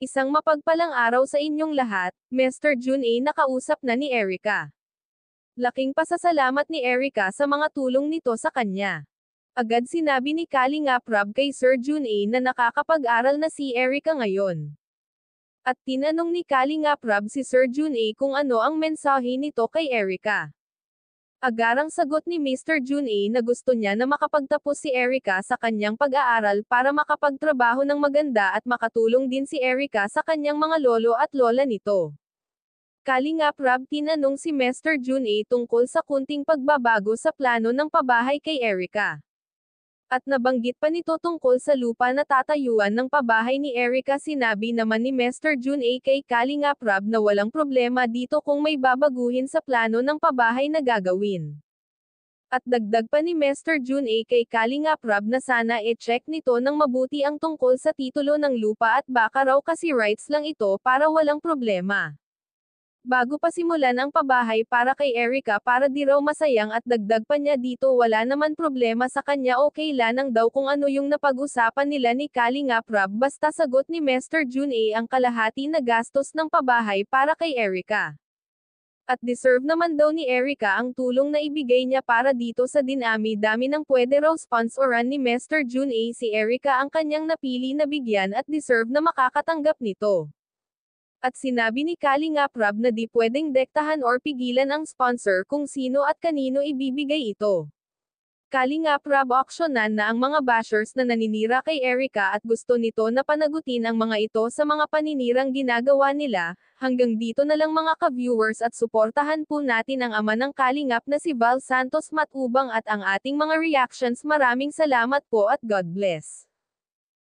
Isang mapagpalang araw sa inyong lahat, Mr. Jun A. Nakausap na ni Erica. Laking pasasalamat ni Erica sa mga tulong nito sa kanya. Agad sinabi ni Kalingap Rob kay Sir Jun A. na nakakapag-aral na si Erica ngayon. At tinanong ni Kalingap Rob si Sir Jun A. kung ano ang mensahe nito kay Erica. Agarang sagot ni Mr. Jun A. na gusto niya na makapagtapos si Erica sa kanyang pag-aaral para makapagtrabaho ng maganda at makatulong din si Erica sa kanyang mga lolo at lola nito. Kalingap Rob tinanong si Mr. Jun A. tungkol sa kunting pagbabago sa plano ng pabahay kay Erica. At nabanggit pa nito tungkol sa lupa na tatayuan ng pabahay ni Erica. Sinabi naman ni Mr. Jun A. kay Kalingap Rob na walang problema dito kung may babaguhin sa plano ng pabahay na gagawin. At dagdag pa ni Mr. Jun A. kay Kalingap Rob na sana e-check nito ng mabuti ang tungkol sa titulo ng lupa at baka raw kasi rights lang ito para walang problema. Bago pa simulan ang pabahay para kay Erica para di raw masayang at dagdag pa niya dito wala naman problema sa kanya okay lang daw kung ano yung napag-usapan nila ni Kalingap Rob basta sagot ni Mr. Jun A. ang kalahati na gastos ng pabahay para kay Erica. At deserve naman daw ni Erica ang tulong na ibigay niya para dito sa dinami-dami ng pwede raw sponsoran ni Mr. Jun A. Si Erica ang kanyang napili na bigyan at deserve na makakatanggap nito. At sinabi ni Kalingap Rob na di pwedeng dektahan or pigilan ang sponsor kung sino at kanino ibibigay ito. Kalingap Rob auksyonan na ang mga bashers na naninira kay Erica at gusto nito na panagutin ang mga ito sa mga paninirang ginagawa nila. Hanggang dito na lang mga ka-viewers at suportahan po natin ang ama ng Kalingap na si Val Santos Matubang at ang ating mga reactions. Maraming salamat po at God bless.